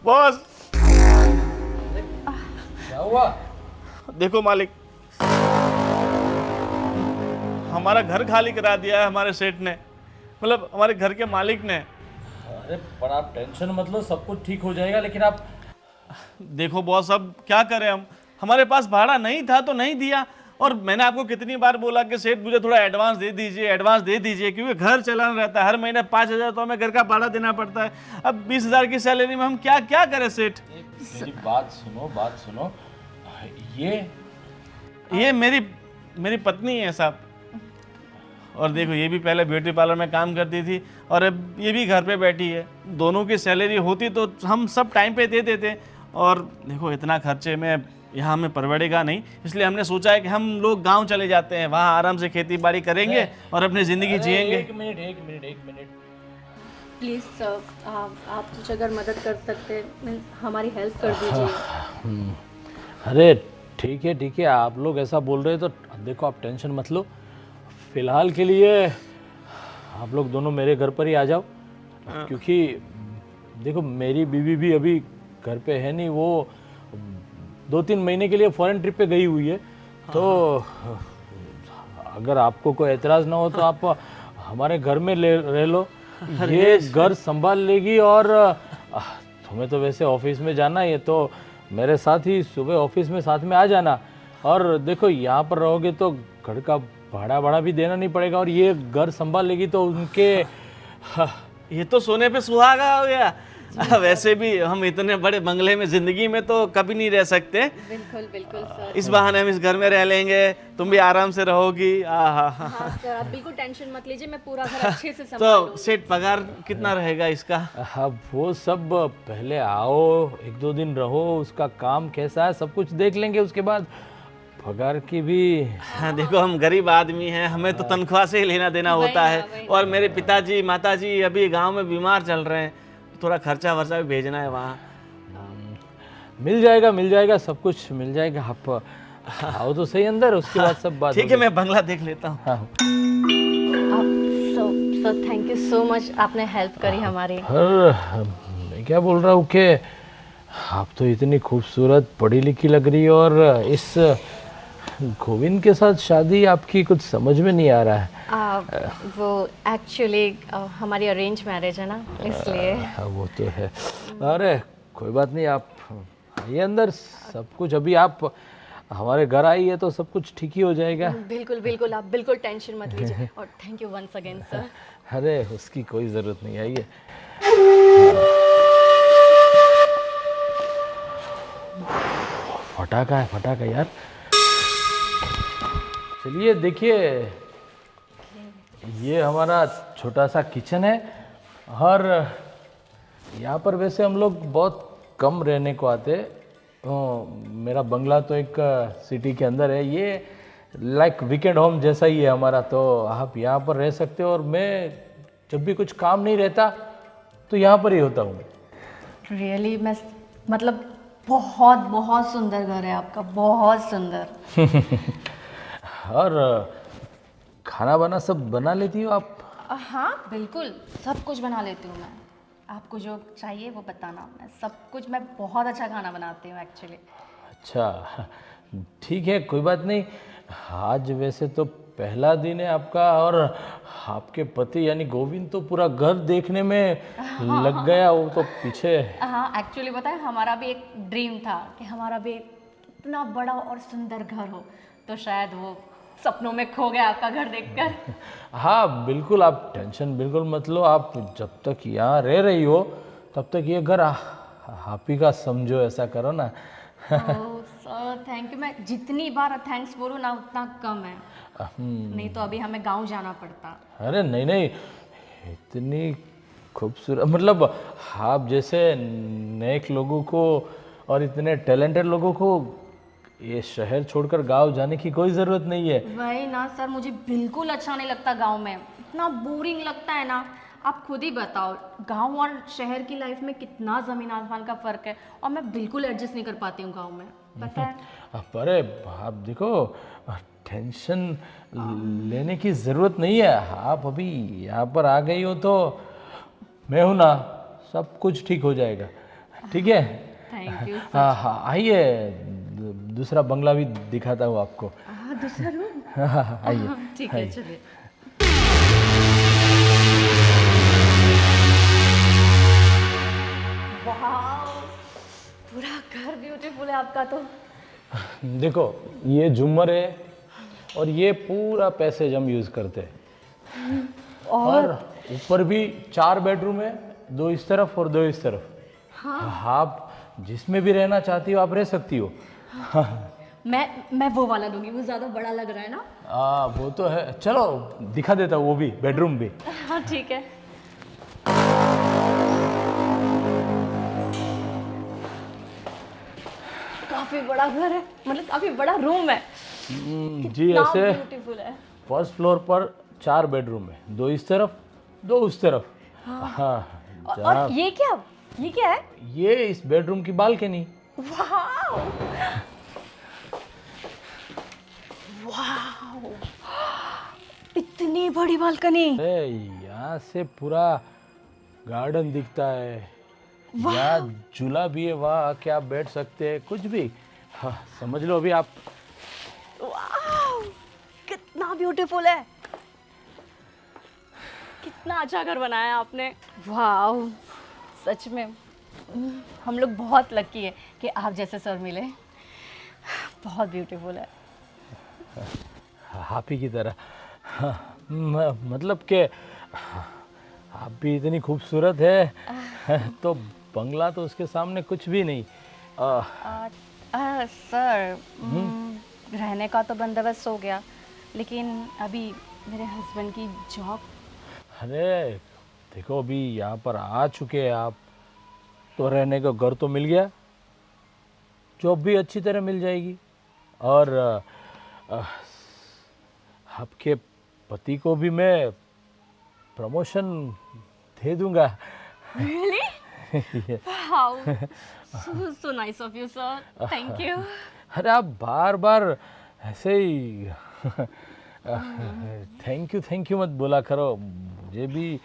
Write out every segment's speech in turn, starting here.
Boss क्या हुआ? देखो मालिक, हमारा घर खाली करा दिया है हमारे सेठ ने, मतलब हमारे घर के मालिक ने। अरे पर आप टेंशन मत लो, सब कुछ ठीक हो जाएगा। लेकिन आप देखो बॉस, अब क्या करें हम, हमारे पास भाड़ा नहीं था तो नहीं दिया। और मैंने आपको कितनी बार बोला कि सेठ मुझे थोड़ा एडवांस दे दीजिए, एडवांस दे दीजिए, क्योंकि घर चलाना रहता है, हर महीने 5,000 तो हमें घर का भाड़ा देना पड़ता है। अब 20,000 की सैलरी में हम क्या क्या करें सेठ। मेरी बात सुनो, बात सुनो। ये मेरी मेरी पत्नी है साहब। और देखो, ये भी पहले ब्यूटी पार्लर में काम करती थी और अब ये भी घर पे बैठी है। दोनों की सैलरी होती तो हम सब टाइम पे दे देते। और देखो, इतना खर्चे में यहाँ हमें परवड़ेगा नहीं, इसलिए हमने सोचा है कि हम लोग गांव चले जाते हैं, वहाँ आराम से खेती बाड़ी करेंगे और अपनी ज़िंदगी अरे जिएंगे। एक मिनट। प्लीज़ सर, आप कुछ अगर मदद कर सकते हैं, हमारी हेल्प कर दीजिए। अरे ठीक है, आप लोग ऐसा बोल रहे हैं तो देखो, आप टेंशन मत लो। फिलहाल के लिए आप लोग दोनों मेरे घर पर ही आ जाओ, क्योंकि देखो मेरी बीवी भी अभी घर पे है नहीं, वो 2-3 महीने के लिए फॉरेन ट्रिप पे गई हुई है। तो अगर आपको कोई एतराज़ ना हो तो आप हमारे घर में रह लो, ये घर संभाल लेगी। और तुम्हें तो वैसे ऑफिस में जाना है, तो मेरे साथ ही सुबह ऑफिस में साथ में आ जाना। और देखो, यहाँ पर रहोगे तो घर का भाड़ा भी देना नहीं पड़ेगा, और ये घर संभाल लेगी तो उनके ये तो सोने पे सुहागा हो गया। वैसे भी हम इतने बड़े बंगले में ज़िंदगी में तो कभी नहीं रह सकते। बिल्कुल बिल्कुल सर। इस बहाने हम इस घर में रह लेंगे, तुम भी आराम से रहोगी। हाँ सर, आप बिल्कुल टेंशन मत लीजिए, मैं पूरा घर अच्छे से संभाल तो सेठ, पगार कितना रहेगा इसका? अब वो सब पहले आओ, 1-2 दिन रहो, उसका काम कैसा है सब कुछ देख लेंगे, उसके बाद पगार की भी। हाँ देखो, हम गरीब आदमी हैं, हमें तो तनख्वाह से ही लेना देना होता है। और मेरे पिताजी माताजी अभी गांव में बीमार चल रहे हैं, थोड़ा खर्चा वर्चा भी भेजना है वहाँ। मिल जाएगा, सब कुछ मिल जाएगा। आप आओ तो सही अंदर, उसके बाद सब बात ठीक है, मैं बंगला देख लेता हूँ। हाँ। Sir thank you so much, आपने हेल्प करी हमारी। मैं क्या बोल रहा हूँ कि आप तो इतनी खूबसूरत पढ़ी लिखी लग रही हो, और इस गोविंद के साथ शादी आपकी कुछ समझ में नहीं आ रहा है। वो एक्चुअली हमारी अरेंज मैरिज है ना, इसलिए। वो तो है। अरे कोई बात नहीं, आप आइए अंदर, सब कुछ अभी आप हमारे घर आई है तो सब कुछ ठीक ही हो जाएगा। बिल्कुल, आप बिल्कुल टेंशन मत लीजिए। और thank you once again sir. अरे उसकी कोई ज़रूरत नहीं, आइए। फटाका यार। चलिए देखिए, ये हमारा छोटा सा किचन है, और यहाँ पर वैसे हम लोग बहुत कम रहने को आते। मेरा बंगला तो एक सिटी के अंदर है, ये लाइक वीकेंड होम जैसा ही है हमारा, तो आप यहाँ पर रह सकते हो। और मैं जब भी कुछ काम नहीं रहता तो यहाँ पर ही होता हूँ। रियली मैं मतलब बहुत सुंदर घर है आपका, बहुत सुंदर। और खाना वाना सब बना लेती हो आप? हाँ बिल्कुल, सब कुछ बना लेती हूँ मैं। आपको जो चाहिए वो बताना, मैं सब कुछ, मैं बहुत अच्छा खाना बनाती हूँ एक्चुअली। अच्छा ठीक है, कोई बात नहीं। आज वैसे तो पहला दिन है आपका, और आपके पति यानी गोविंद तो पूरा घर देखने में लग गया, वो तो पीछे। हाँ एक्चुअली पता है, हमारा भी एक ड्रीम था कि हमारा भी इतना बड़ा और सुंदर घर हो, तो शायद वो सपनों में खो गया आपका घर देखकर। हाँ बिल्कुल, आप टेंशन बिल्कुल मत लो। आप जब तक यहाँ रह रही हो तब तक ये घर आप ही का समझो, ऐसा करो ना। सर थैंक यू, मैं जितनी बार थैंक्स बोलूँ ना उतना कम है। नहीं तो अभी हमें गांव जाना पड़ता। अरे नहीं, इतनी खूबसूरत, मतलब आप जैसे नेक लोगों को और इतने टैलेंटेड लोगों को ये शहर छोड़कर गांव जाने की कोई ज़रूरत नहीं है। वही ना सर, मुझे बिल्कुल अच्छा नहीं लगता गांव में, इतना बोरिंग लगता है ना। आप खुद ही बताओ, गांव और शहर की लाइफ में कितना ज़मीन आसमान का फ़र्क है, और मैं बिल्कुल एडजस्ट नहीं कर पाती हूँ गांव में, पता है। अरे आप देखो, टेंशन लेने की ज़रूरत नहीं है। आप अभी यहाँ पर आ गई हो तो मैं हूँ ना, सब कुछ ठीक हो जाएगा, ठीक है? Thank you. हाँ हाँ, आइए दूसरा बंगला भी दिखाता हूँ आपको। हाँ, दूसरा रूम। हाँ हाँ हाँ, आइए। ठीक है, आइए। चलिए। वाह, पूरा घर ब्यूटीफुल है आपका तो। देखो, ये झूमर है और ये पूरा पैसेज हम यूज़ करते हैं। और ऊपर भी 4 बेडरूम है, 2 इस तरफ और 2 इस तरफ। हाँ, आप जिसमें भी रहना चाहती हो आप रह सकती हो। मैं वो वाला लूंगी, वो ज्यादा बड़ा लग रहा है ना। वो तो है, चलो दिखा देता हूँ वो भी, बेडरूम भी। हाँ ठीक है। काफी बड़ा घर है, मतलब काफी बड़ा रूम है। जी, ऐसे ब्यूटीफुल है। फर्स्ट फ्लोर पर 4 बेडरूम है, 2 इस तरफ 2 उस तरफ। हाँ, और ये क्या है? ये इस बेडरूम की बालकनी। वाह, वाह, इतनी बड़ी बालकनी। अरे यहाँ से पूरा गार्डन दिखता है, या झूला भी है, वहाँ आके आप बैठ सकते हैं, कुछ भी। हाँ, समझ लो अभी आप। वाह, कितना ब्यूटीफुल है, कितना अच्छा घर बनाया है आपने। वाह, सच में हम लोग बहुत लकी है कि आप जैसे सर मिले। बहुत ब्यूटीफुल है। आप ही की तरह। हाँ, मतलब कि आप भी इतनी खूबसूरत है तो बंगला तो उसके सामने कुछ भी नहीं। सर, रहने का तो बंदोबस्त हो गया, लेकिन अभी मेरे हस्बैंड की जॉब। अरे देखो, अभी यहाँ पर आ चुके हैं आप, तो रहने का घर तो मिल गया, जॉब भी अच्छी तरह मिल जाएगी, और आपके पति को भी मैं प्रमोशन दे दूंगा। Really? Wow, so nice of you, sir. Thank you. अरे आप बार बार ऐसे ही थैंक यू मत बोला करो, मुझे भी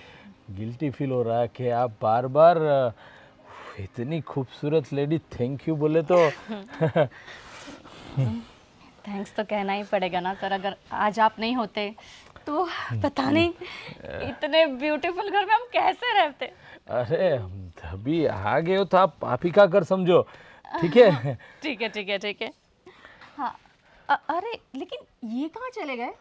गिल्टी फील हो रहा है कि आप बार बार इतनी खूबसूरत लेडी थैंक यू बोले तो। थैंक्स तो कहना ही पड़ेगा ना सर, अगर आज आप नहीं होते तो पता नहीं इतने ब्यूटीफुल घर में हम कैसे रहते। अरे अभी आ गए हो तो आप ही का घर समझो, ठीक है? ठीक है, ठीक है, ठीक है। हाँ, अरे लेकिन ये कहाँ चले गए?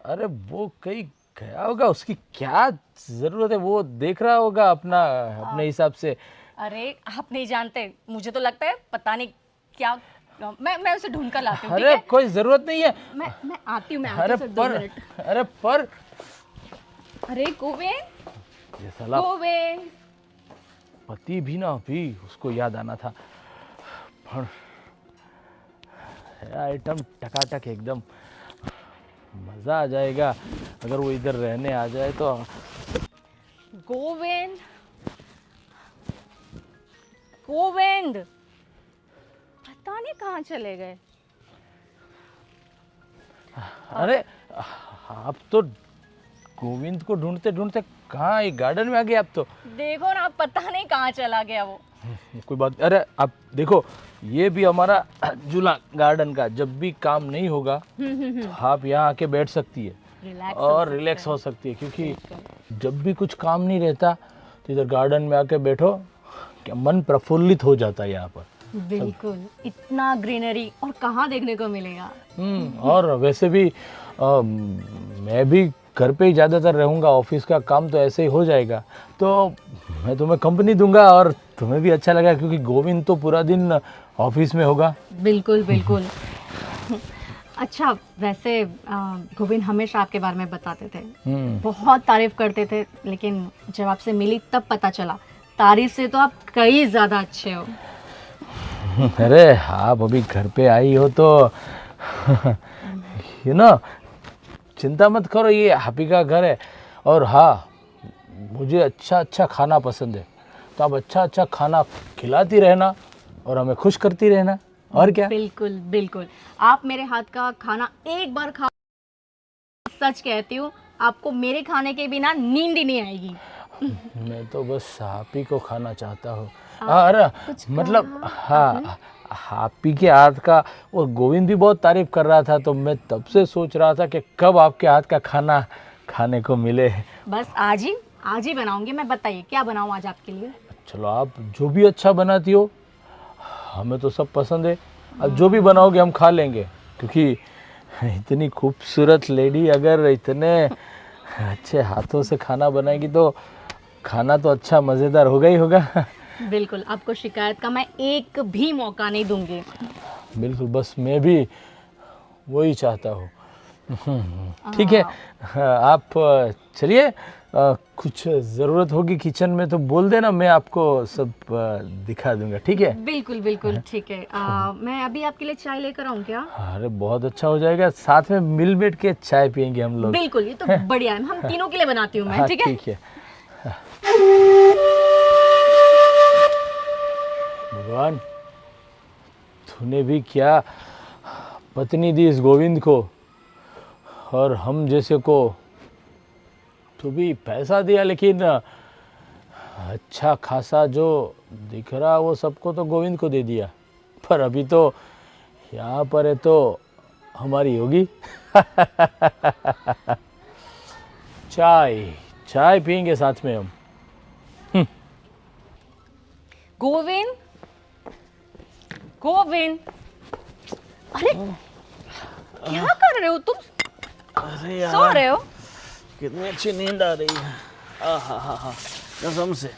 अरे वो कहीं गया होगा, उसकी क्या जरूरत है, वो देख रहा होगा अपने हिसाब से। अरे आप नहीं जानते, मुझे तो लगता है पता नहीं क्या। मैं उसे ढूंढ कर लाती हूँ। अरे कोई जरूरत नहीं है, मैं आती हूँ, अरे सर, 2 मिनट। अरे गोविंद, ये साला गोविंद। पति भी ना अभी उसको याद आना था, पर आइटम टकाटक एकदम, मजा आ जाएगा अगर वो इधर रहने आ जाए तो। गोविंद, गोविंद, पता नहीं कहाँ चले गए। अरे आप तो गोविंद को ढूंढते ढूंढते कहाँ, ये गार्डन में आ गए आप तो। देखो ना, पता नहीं कहाँ चला गया वो। कोई बात, अरे आप देखो, ये भी हमारा झूला गार्डन का, जब भी काम नहीं होगा तो आप यहाँ आके बैठ सकती है और रिलैक्स हो सकती है, क्योंकि जब भी कुछ काम नहीं रहता तो इधर गार्डन में आके बैठो, क्या मन प्रफुल्लित हो जाता है यहाँ पर। बिल्कुल, इतना ग्रीनरी और कहाँ देखने को मिलेगा। और वैसे भी मैं भी घर पे ही ज़्यादातर रहूँगा, ऑफिस का काम तो ऐसे ही हो जाएगा, तो मैं तुम्हें कंपनी दूंगा और तुम्हें भी अच्छा लगा, क्योंकि गोविंद तो पूरा दिन ऑफिस में होगा। बिल्कुल बिल्कुल। अच्छा, वैसे गोविंद हमेशा आपके बारे में बताते थे, बहुत तारीफ करते थे, लेकिन जब आपसे मिली तब पता चला तारीफ से तो आप कई ज़्यादा अच्छे हो। अरे आप अभी घर पे आई हो तो चिंता मत करो, ये आप ही का घर है, और हाँ, मुझे अच्छा अच्छा खाना पसंद है, तो आप अच्छा अच्छा खाना खिलाती रहना और हमें खुश करती रहना, और क्या। बिल्कुल बिल्कुल, आप मेरे हाथ का खाना एक बार खा, सच कहती हूँ, आपको मेरे खाने के बिना नींद ही नहीं आएगी। मैं तो बस आप ही को खाना चाहता हूँ। अरे मतलब हाँ, आप ही के हाथ का, और गोविंद भी बहुत तारीफ कर रहा था, तो मैं तब से सोच रहा था कि कब आपके हाथ का खाना खाने को मिले। बस आज ही बनाऊंगी मैं। बताइए क्या बनाऊं आज आपके लिए? चलो, आप जो भी अच्छा बनाती हो, हमें तो सब पसंद है। अब जो भी बनाओगे हम खा लेंगे, क्योंकि इतनी खूबसूरत लेडी अगर इतने अच्छे हाथों से खाना बनाएगी तो खाना तो अच्छा मज़ेदार होगा ही होगा। बिल्कुल, आपको शिकायत का मैं एक भी मौका नहीं दूंगी। बिल्कुल, बस मैं भी वही चाहता हूँ। ठीक है, आप चलिए, कुछ ज़रूरत होगी किचन में तो बोल देना, मैं आपको सब दिखा दूंगा। ठीक है? बिल्कुल बिल्कुल ठीक है। मैं अभी आपके लिए चाय लेकर आऊँ क्या? अरे बहुत अच्छा हो जाएगा, साथ में मिल बैठ के चाय पियेंगे हम लोग। बिल्कुल, ये तो बढ़िया है। हम तीनों के लिए बनाती हूँ मैं। हाँ, ठीक है? ठीक है। भगवान, तूने भी क्या पत्नी दी इस गोविंद को, और हम जैसे को तो भी पैसा दिया, लेकिन अच्छा खासा जो दिख रहा वो सबको तो गोविंद को दे दिया। पर अभी तो यहाँ पर है तो हमारी होगी। चाय पियेंगे साथ में हम। गोविंद, गोविंद, अरे क्या कर रहे हो तुम? अरे सो रहे हो? कितनी अच्छी नींद आ रही है। आहा, कसम से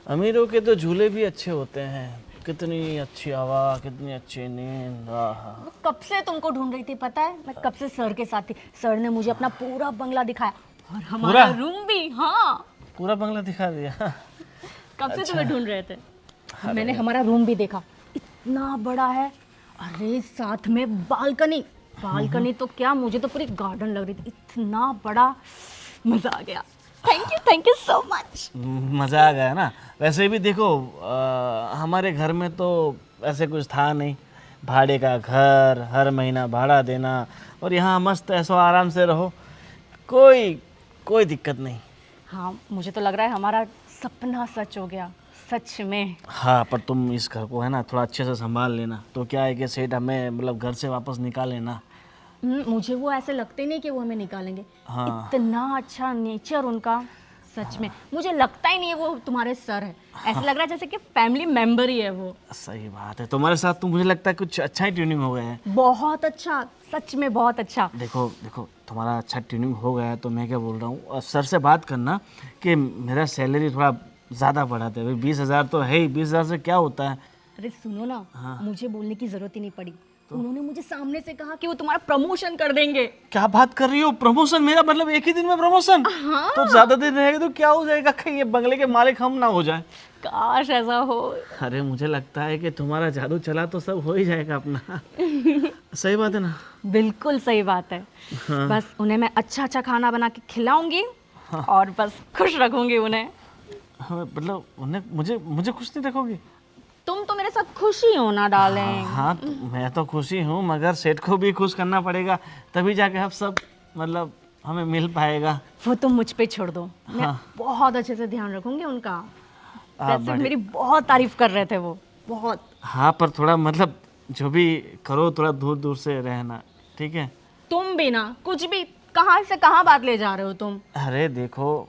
अमीरों के तो झूले भी अच्छे होते हैं। कितनी अच्छी हवा, कितनी अच्छी नींद। आहा, कब से तुमको ढूंढ रही थी पता है? मैं कब से सर के साथ थी। सर ने मुझे अपना पूरा बंगला दिखाया, और हमारा रूम भी। हाँ, पूरा बंगला दिखा दिया। कब से तुम्हें ढूंढ रहे थे। मैंने हमारा रूम भी देखा, इतना बड़ा है। अरे साथ में बालकनी तो क्या, मुझे तो पूरी गार्डन लग रही थी, इतना बड़ा। मजा आ गया। Thank you so much. मज़ा आ गया ना। वैसे भी देखो, हमारे घर में तो ऐसे कुछ था नहीं। भाड़े का घर, हर महीना भाड़ा देना, और यहाँ मस्त ऐसो आराम से रहो, कोई दिक्कत नहीं। हाँ, मुझे तो लग रहा है हमारा सपना सच हो गया, सच में। हाँ, पर तुम इस घर को है ना थोड़ा अच्छे से संभाल लेना। तो क्या है कि सेठ हमें मतलब घर से वापस निकाले ना। मुझे वो ऐसे लगते नहीं कि वो हमें निकालेंगे। हाँ। इतना अच्छा नेचर उनका, सच में मुझे लगता ही नहीं है वो तुम्हारे सर है। ऐसा लग रहा है जैसे कि फैमिली मेंबर ही है वो। सही बात है, तुम्हारे साथ तो मुझे लगता है कुछ अच्छा ही ट्यूनिंग हो गया है। बहुत अच्छा, सच में बहुत अच्छा। देखो तुम्हारा अच्छा ट्यूनिंग हो गया है, तो मैं क्या बोल रहा हूँ, और सर से बात करना कि मेरा सैलरी थोड़ा ज़्यादा बढ़ाते हैं। 20,000 तो है ही, 20,000 से क्या होता है। अरे सुनो ना, मुझे बोलने की जरूरत ही नहीं पड़ी। उन्होंने मुझे सामने से कहा कि वो तुम्हारा प्रमोशन कर देंगे। क्या बात कर रही हो? प्रमोशन? मेरा मतलब एक ही दिन में प्रमोशन? हाँ। तो ज्यादा दिन रहेगा तो क्या हो जाएगा, कहीं ये बंगले के मालिक हम ना हो जाए। काश ऐसा हो। अरे मुझे लगता है कि तुम्हारा जादू चला तो सब हो ही जाएगा अपना। सही बात है ना? बिल्कुल सही बात है। बस उन्हें मैं अच्छा खाना बना के खिलाऊंगी, और बस खुश रखूंगी उन्हें। हाँ, मतलब उन्हें मुझे खुश नहीं रखोगी? तुम तो मेरे साथ खुशी हो ना डार्लिंग। हाँ, तो मैं तो खुशी हूँ, मगर सेठ को भी खुश करना पड़ेगा, तभी जाके हम सब मतलब हमें मिल पाएगा। वो तुम मुझ पे छोड़ दो, मैं बहुत अच्छे से ध्यान रखूंगी उनका। वैसे मेरी बहुत तारीफ कर रहे थे वो, बहुत। हाँ, पर थोड़ा मतलब जो भी करो थोड़ा दूर दूर से रहना, ठीक है? तुम भी ना, कुछ भी कहाँ से कहाँ बात ले जा रहे हो तुम। अरे देखो,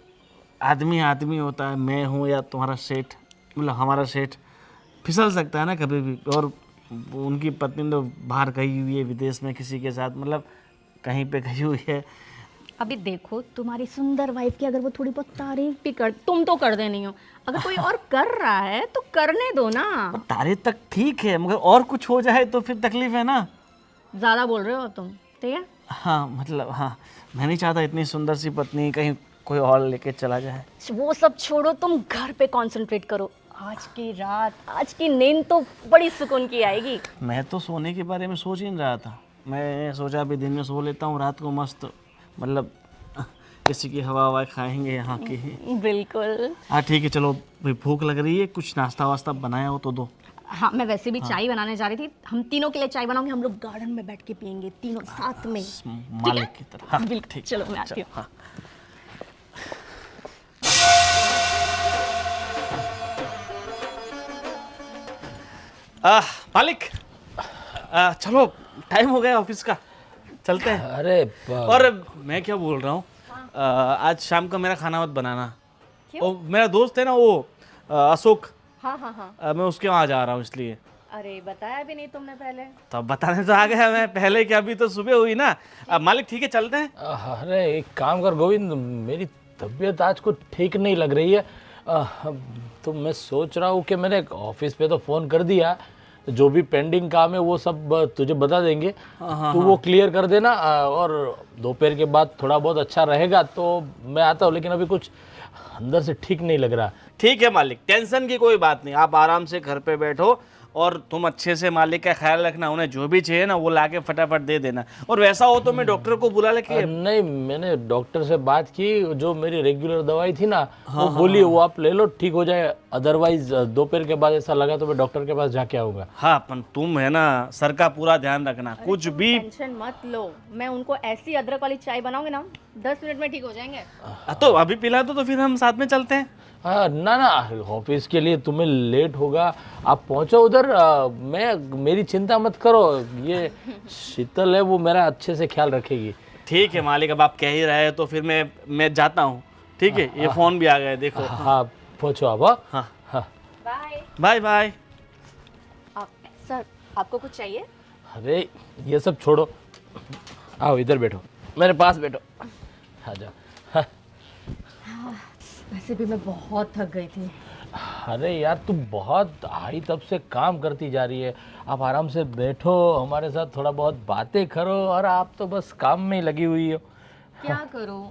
आदमी होता है, मैं हूँ या तुम्हारा सेठ, मतलब हमारा सेठ फिसल सकता है ना कभी भी। और उनकी पत्नी तो बाहर गई हुई है, विदेश में किसी के साथ, मतलब कहीं पे गई हुई है। अभी देखो तुम्हारी सुंदर वाइफ की अगर वो थोड़ी बहुत तारीफ भी कर, तुम तो कर देनी हो, अगर कोई और कर रहा है तो करने दो ना। पर तारीफ तक ठीक है, मगर और कुछ हो जाए तो फिर तकलीफ है ना। ज्यादा बोल रहे हो तुम, ठीक है? हाँ, मतलब हाँ, मैं नहीं चाहता इतनी सुंदर सी पत्नी कहीं कोई और लेके चला जाए। वो सब छोड़ो, तुम घर पे कंसंट्रेट करो। आज की रात, आज की नींद तो बड़ी सुकून की आएगी। मैं तो सोने के बारे में सोच ही नहीं रहा था। मैं सोचा अभी दिन में सो लेता हूँ, रात को मस्त मतलब किसी की हवा खाएंगे यहाँ की। बिल्कुल। हाँ ठीक है, चलो भाई, भूख लग रही है, कुछ नाश्ता वास्ता बनाया हो तो दो। हाँ, मैं वैसे भी चाय बनाने जा रही थी। हम तीनों के लिए चाय बनाऊंगी, हम लोग गार्डन में बैठ के पियेंगे तीनों साथ में। मालिक की तरह। हाँ, बिल्कुल। ठीक। चलो मैं आती हूँ। हाँ। मालिक, चलो टाइम हो गया ऑफिस का, चलते हैं। अरे और मैं क्या बोल रहा हूँ, आज शाम का मेरा खाना मत बनाना। क्यों? वो मेरा दोस्त है ना वो अशोक, हाँ हाँ हाँ। मैं उसके वहाँ जा रहा हूँ इसलिए। अरे बताया भी नहीं तुमने पहले। तो अब बताने तो आ गया मैं पहले कि अभी तो सुबह हुई ना। मालिक ठीक है चलते हैं। अरे एक काम कर गोविंद, मेरी तबीयत आज कुछ ठीक नहीं लग रही है। तो मैं सोच रहा हूँ कि मैंने ऑफिस पे तो फ़ोन कर दिया, जो भी पेंडिंग काम है वो सब तुझे बता देंगे। तू वो क्लियर कर देना, और दोपहर के बाद थोड़ा बहुत अच्छा रहेगा तो मैं आता हूँ, लेकिन अभी कुछ अंदर से ठीक नहीं लग रहा। ठीक है मालिक, टेंशन की कोई बात नहीं, आप आराम से घर पे बैठो और तुम अच्छे से मालिक का ख्याल रखना, उन्हें जो भी चाहिए ना वो लाके फटाफट दे देना। और वैसा हो तो मैं डॉक्टर को बुला लेके। नहीं, मैंने डॉक्टर से बात की, जो मेरी रेगुलर दवाई थी ना वो बोली वो आप ले लो, ठीक हो जाए। अदरवाइज दोपहर के बाद ऐसा लगा तो मैं डॉक्टर के पास जाके आऊँगा। हाँ पण तुम है ना सर का पूरा ध्यान रखना, कुछ भी। टेंशन मत लो, मैं उनको ऐसी अदरक वाली चाय बनाऊंगी ना, 10 मिनट में ठीक हो जाएंगे। तो अभी पिला दो तो फिर हम साथ में चलते हैं। हाँ ना ना, ऑफिस के लिए तुम्हें लेट होगा, आप पहुंचो उधर। मेरी चिंता मत करो, ये शीतल है वो मेरा अच्छे से ख्याल रखेगी। ठीक है मालिक, अब आप कह ही रहे हैं तो फिर मैं जाता हूँ। ठीक है, ये फोन भी आ गया देखो। हाँ पहुंचो आप। हाँ हाँ बाय। Bye bye. सर आपको कुछ चाहिए? अरे ये सब छोड़ो, आओ इधर बैठो, मेरे पास बैठो, आ जाओ। वैसे भी मैं बहुत थक गई थी। अरे यार तू बहुत आई तब से काम करती जा रही है, आप आराम से बैठो, हमारे साथ थोड़ा बहुत बातें करो, और आप तो बस काम में ही लगी हुई हो। क्या करूं,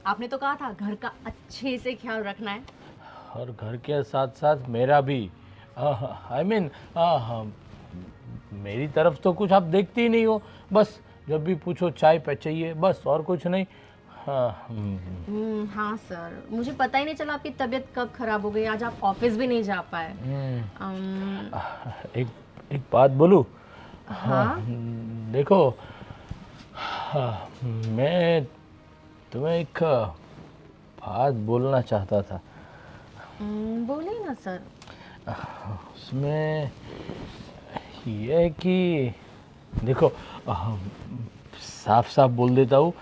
आपने तो कहा था घर का अच्छे से ख्याल रखना है। और घर के साथ साथ मेरा भी, आई मीन मेरी तरफ तो कुछ आप देखती ही नहीं हो, बस जब भी पूछो चाय पे चाहिए, बस और कुछ नहीं। हाँ सर, मुझे पता ही नहीं चला आपकी तबीयत कब खराब हो गई, आज आप ऑफिस भी नहीं जा पाए। एक बात बोलूं? हाँ? देखो, मैं तुम्हें एक बात बोलना चाहता था। बोलिए ना सर। उसमें यह है कि देखो, साफ साफ बोल देता हूँ,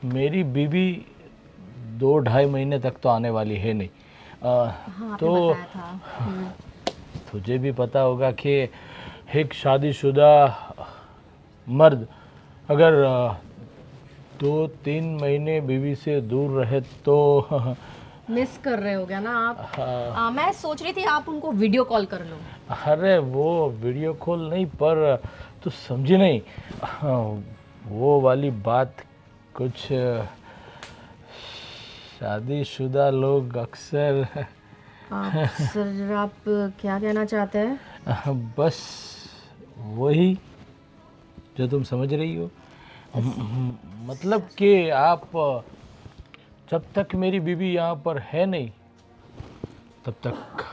मेरी बीवी 2-2.5 महीने तक तो आने वाली है नहीं। हाँ, तो आपने बताया था। तुझे भी पता होगा कि एक शादीशुदा मर्द अगर 2-3 महीने बीवी से दूर रहे तो मिस कर रहे हो क्या ना आप? मैं सोच रही थी आप उनको वीडियो कॉल कर लो। अरे वो वीडियो कॉल नहीं, पर तू समझी नहीं, वो वाली बात कुछ शादीशुदा लोग अक्सर सर आप क्या कहना चाहते हैं? बस वही जो तुम समझ रही हो। मतलब कि आप जब तक मेरी बीवी यहाँ पर है नहीं तब तक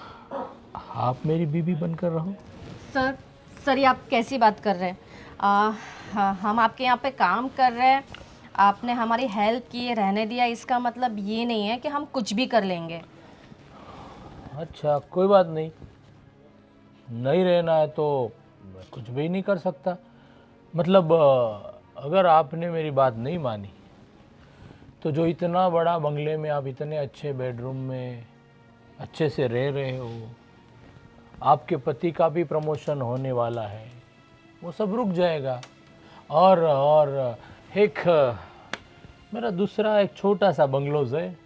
आप मेरी बीवी बनकर रहो। सर ये आप कैसी बात कर रहे हैं? हम आपके यहाँ पे काम कर रहे हैं, आपने हमारी हेल्प की, रहने दिया, इसका मतलब ये नहीं है कि हम कुछ भी कर लेंगे। अच्छा कोई बात नहीं, नहीं रहना है तो मैं कुछ भी नहीं कर सकता। मतलब अगर आपने मेरी बात नहीं मानी तो जो इतना बड़ा बंगले में आप इतने अच्छे बेडरूम में अच्छे से रह रहे हो, आपके पति का भी प्रमोशन होने वाला है, वो सब रुक जाएगा। और एक मेरा दूसरा एक छोटा सा बंगलोज है,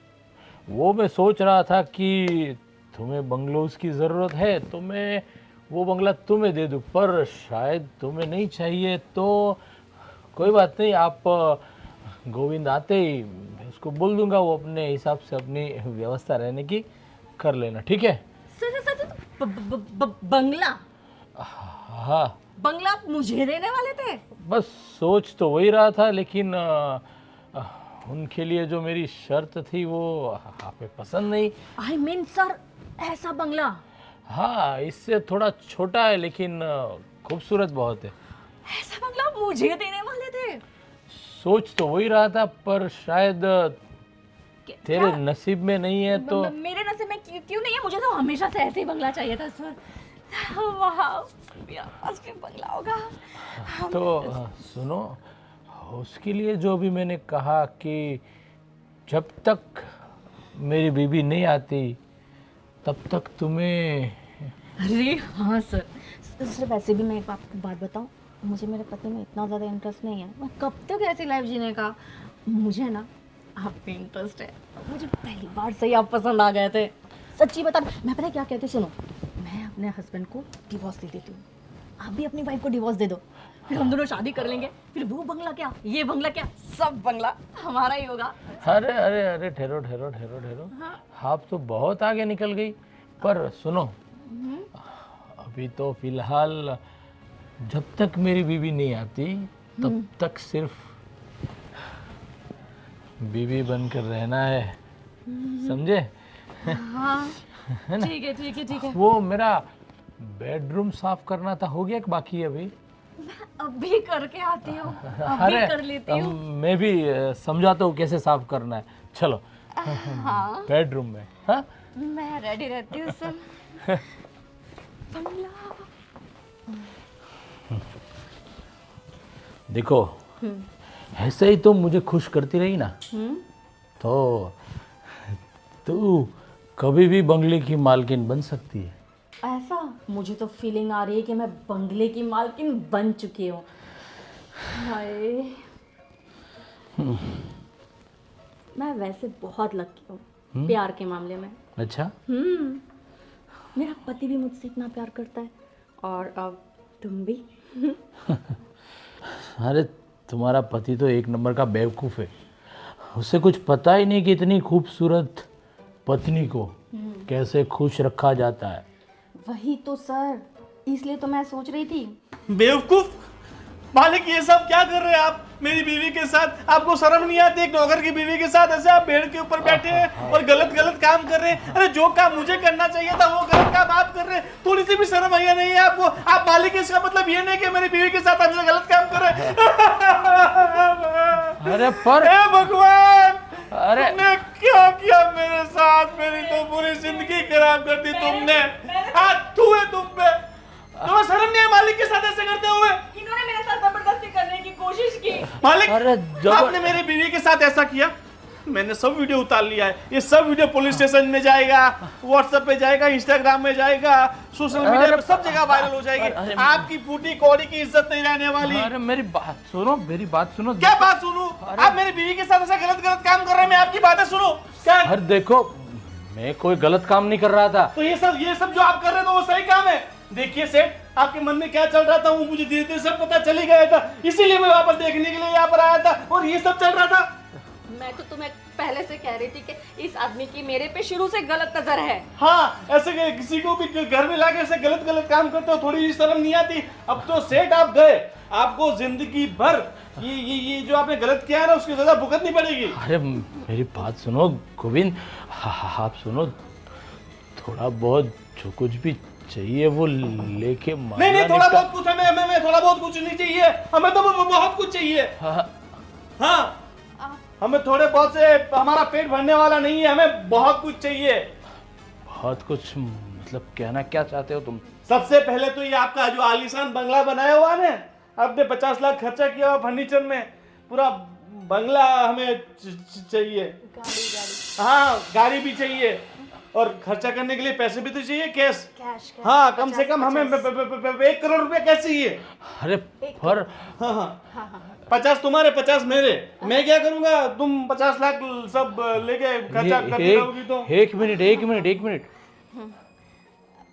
वो मैं सोच रहा था कि तुम्हें बंगलोज की ज़रूरत है तो मैं वो बंगला तुम्हें दे दूँ, पर शायद तुम्हें नहीं चाहिए। तो कोई बात नहीं, आप गोविंद आते ही मैं उसको बोल दूंगा, वो अपने हिसाब से अपनी व्यवस्था रहने की कर लेना, ठीक है? बंगला? हाँ, बंगला आप मुझे देने वाले थे? बस सोच तो वही रहा था, लेकिन उनके लिए जो मेरी शर्त थी वो आपे पसंद नहीं। आई मीन सर, ऐसा बंगला? हाँ, इससे थोड़ा छोटा है लेकिन खूबसूरत बहुत है। ऐसा बंगला आप मुझे देने वाले थे? सोच तो वही रहा था, पर शायद तेरे नसीब में नहीं है तो। मेरे नसीब में क्यों नहीं है? मुझे तो हमेशा से ऐसे ही बंगला चाहिए था सर। वाह, मेरा पास भी बंगला होगा। तो सुनो, उसके लिए जो भी मैंने कहा कि जब तक मेरी बीवी नहीं आती तब तक तुम्हें। अरे हाँ सर। सर वैसे भी मैं एक बात बताऊँ, मुझे मेरे पति में इतना ज़्यादा इंटरेस्ट नहीं है। मैं कब तक ऐसी लाइफ जीने का, मुझे ना आप पे इंटरेस्ट है। मुझे पहली बार से ही आप पसंद आ गए थे। सच्ची बता, मैं पता है क्या कहती, सुनो, मैं अपने हस्बैंड को डिवोर्स दे देती हूँ, आप भी अपनी वाइफ को डिवोर्स दे दो, फिर हम दोनों शादी कर लेंगे। फिर वो बंगला क्या, ये बंगला क्या, सब बंगला हमारा ही होगा। अरे अरे अरे, ठहरो ठहरो ठहरो ठहरो, आप तो बहुत आगे निकल गई। पर सुनो, अभी तो फिलहाल जब तक मेरी बीवी नहीं आती तब तक सिर्फ बीवी बनकर रहना है, समझे? हाँ ठीक है ठीक है ठीक है। वो मेरा बेडरूम साफ करना था, हो गया कि बाकी है अभी? मैं अभी करके आती हूँ, अभी कर लेती हूँ। मैं भी समझाता हूँ कैसे साफ करना है। चलो हाँ बेडरूम में। हाँ मैं रेडी रहती हूँ सर। बंगला। देखो, ऐसे ही तो मुझे खुश करती रही ना, तो तू कभी भी बंगले की मालकिन बन सकती है। ऐसा मुझे तो फीलिंग आ रही है कि मैं बंगले की मालकिन बन चुकी हूँ। हाय, मैं वैसे बहुत लकी हूँ प्यार के मामले में। अच्छा, मेरा पति भी मुझसे इतना प्यार करता है, और अब तुम भी। अरे तुम्हारा पति तो एक नंबर का बेवकूफ़ है, उसे कुछ पता ही नहीं कि इतनी खूबसूरत पत्नी को कैसे खुश रखा जाता है। वही तो सर, इसलिए तो मैं सोच रही थी। बेवकूफ मालिक, ये सब क्या कर रहे हैं आप मेरी बीवी के साथ? आपको शर्म नहीं आती? एक नौकर की बीवी के साथ ऐसे आप बेड के ऊपर बैठे हैं और गलत गलत काम कर रहे हैं। अरे जो काम मुझे करना चाहिए था वो गलत काम आप कर रहे हैं। थोड़ी सी भी शर्म आया नहीं है आपको? आप मालिक, इसका मतलब ये नहीं कि मेरी बीवी के साथ आप गलत काम कर रहे हैं। अरे पर हे भगवान, अरे तुमने क्या किया मेरे साथ? मेरी तो पूरी जिंदगी खराब कर दी तुमने। हाथ तू है तुम पे, तुम्हें शर्म नहीं है मालिक के साथ ऐसे करते हुए? इन्होंने मेरे साथ जबरदस्ती करने की कोशिश की। मालिक, अरे आपने मेरी बीवी के साथ ऐसा किया, मैंने सब वीडियो उतार लिया है। ये सब वीडियो पुलिस स्टेशन में जाएगा, व्हाट्सएप पे जाएगा, इंस्टाग्राम में जाएगा, सोशल मीडिया पे सब जगह वायरल हो जाएगी। आपकी फूटी कौड़ी की इज्जत नहीं रहने वाली। अरे मेरी बात सुनो, मेरी बात सुनो। क्या बात सुनूं? आप मेरी बीवी के साथ ऐसा गलत गलत काम कर रहे हैं, मैं आपकी बातें सुनूं क्या? अरे देखो, मैं कोई गलत काम नहीं कर रहा था। तो ये सब जो आप कर रहे थे वो सही काम है? देखिए सेठ, आपके मन में क्या चल रहा था वो मुझे धीरे धीरे सब पता चल ही गया था, इसीलिए मैं वापस देखने के लिए यहाँ पर आया था और ये सब चल रहा था। मैं तो तुम्हें पहले से कह रही थी कि इस आदमी की मेरे पे शुरू से गलत नजर है। हाँ, ऐसे किसी को भी घर में लाके ऐसे गलत गलत काम करते हो, थोड़ी शर्म नहीं आती? अब तो सेठ आप गए, आपको जिंदगी भर ये जो आपने गलत किया है ना उसकी सजा भुगतनी पड़ेगी। अरे मेरी बात सुनो गोविंद, आप सुनो, थोड़ा बहुत जो कुछ भी चाहिए वो लेके नहीं, थोड़ा बहुत कुछ हमें थोड़ा बहुत कुछ नहीं चाहिए, हमें तो बहुत कुछ चाहिए। हाँ, हमें थोड़े बहुत से हमारा पेट भरने वाला नहीं है, हमें बहुत कुछ चाहिए। बहुत कुछ मतलब कहना क्या चाहते हो तुम? सबसे पहले तो ये आपका जो आलीशान बंगला बनाया हुआ है, आपने 50 लाख खर्चा किया हुआ फर्नीचर में, पूरा बंगला हमें चाहिए। हाँ, गाड़ी भी चाहिए, और खर्चा करने के लिए पैसे भी तो चाहिए, कैश। हाँ, कम से कम हमें 1 करोड़ रुपए कैसे चाहिए? अरे पर हाँ, 50 तुम्हारे 50 मेरे, मैं क्या करूंगा? तुम 50 लाख सब लेके खर्चा करती रहोगी तो। एक मिनट,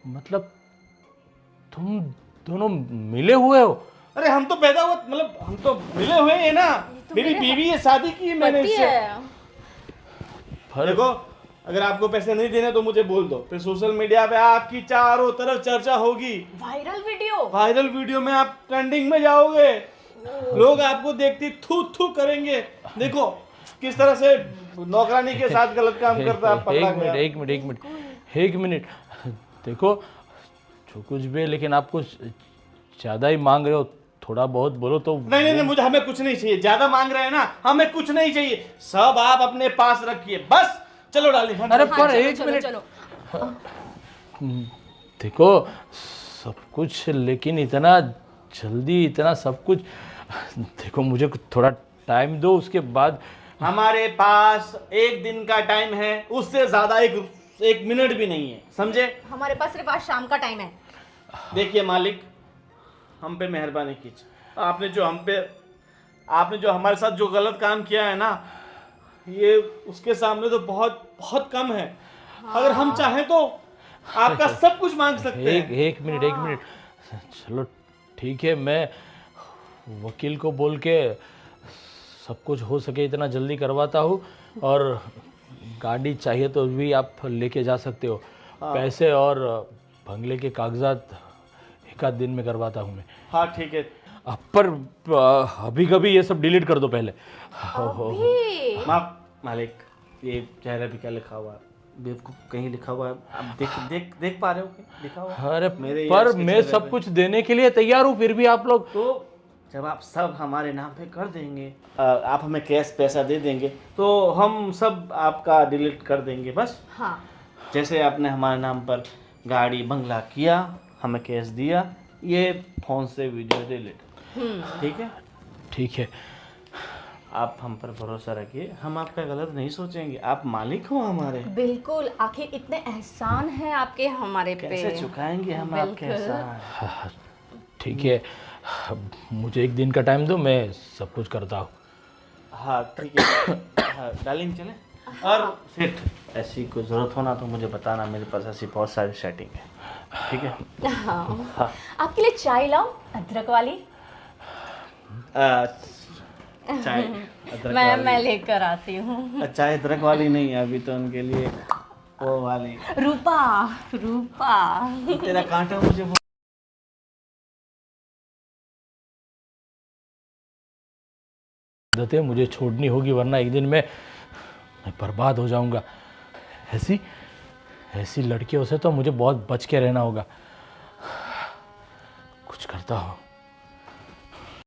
मतलब तुम दोनों मिले हुए हो? अरे हम तो पैदा हुआ, मतलब हम तो मिले हुए हैं ना, मेरी बीवी है, शादी की है मैंने इससे। देखो, अगर आपको पैसे नहीं देने तो मुझे बोल दो, फिर सोशल मीडिया पे आपकी चारों तरफ चर्चा होगी। वायरल वीडियो में आप ट्रेंडिंग में जाओगे, लोग आपको देखते थू थू करेंगे। देखो किस तरह से नौकरानी के साथ गलत काम करता है, पकड़ा गया। एक मिनट, देखो जो कुछ भी है, लेकिन आप कुछ ज्यादा ही मांग रहे हो, थोड़ा बहुत बोलो तो। नहीं, मुझे हमें कुछ नहीं चाहिए, ज्यादा मांग रहे हैं ना, हमें कुछ नहीं चाहिए, सब आप अपने पास रखिए बस। चलो डाली। अरे पर एक मिनट, देखो सब कुछ, लेकिन इतना जल्दी इतना सब कुछ, देखो मुझे थोड़ा टाइम दो, उसके बाद। हमारे पास 1 दिन का टाइम है, उससे ज्यादा एक मिनट भी नहीं है, समझे? हमारे पास सिर्फ आज शाम का टाइम है। देखिए मालिक, हम पे मेहरबानी कीजिए। आपने जो हमारे साथ जो गलत काम किया है ना, ये उसके सामने तो बहुत बहुत कम है। अगर हम चाहें तो आपका सब कुछ मांग सकते हैं। एक मिनट, चलो ठीक है, मैं वकील को बोल के सब कुछ हो सके इतना जल्दी करवाता हूँ, और गाड़ी चाहिए तो भी आप लेके जा सकते हो। पैसे और बंगले के कागजात 1 आध दिन में करवाता हूँ मैं। हाँ ठीक है। पर अभी कभी ये सब डिलीट कर दो पहले। अभी? माफ मालिक, ये चेहरे पे क्या लिखा हुआ है? बेवकूफ कहीं लिखा हुआ है, आप देख पा रहे हो क्या लिखा हुआ है? अरे मेरे पर यश के मैं चेहरे सब पे। कुछ देने के लिए तैयार हूँ, फिर भी आप लोग। तो जब आप सब हमारे नाम पे कर देंगे, आप हमें कैश पैसा दे देंगे, तो हम सब आपका डिलीट कर देंगे बस। हाँ। जैसे आपने हमारे नाम पर गाड़ी बंगला किया, हमें कैश दिया, ये फोन से वीडियो डिलीट। ठीक है? ठीक है, आप हम पर भरोसा रखिए, हम आपका गलत नहीं सोचेंगे। आप मालिक हो हमारे, बिल्कुल, आखिर इतने एहसान हैं आपके हमारे पे। कैसे चुकाएंगे हम आपके बिल्कुल। एहसान। ठीक है, अब मुझे 1 दिन का टाइम दो, मैं सब कुछ करता हूँ। हाँ ठीक है। हाँ, डार्लिंग चले। और फिर ऐसी कोई ज़रूरत होना तो मुझे बताना, मेरे पास ऐसी बहुत सारी सेटिंग है। ठीक है? हाँ। आपके लिए चाय लाऊं, अदरक वाली? चाय अदरक मैं वाली? लेकर आती हूँ। चाय अदरक वाली नहीं है, अभी तो उनके लिए वो वाली। रूपा, रूपा। तेरा कांटा मुझे आदतें मुझे छोड़नी होगी, वरना एक दिन मैं बर्बाद हो जाऊंगा। ऐसी लड़कियों से तो मुझे बहुत बच के रहना होगा। कुछ करता हूँ।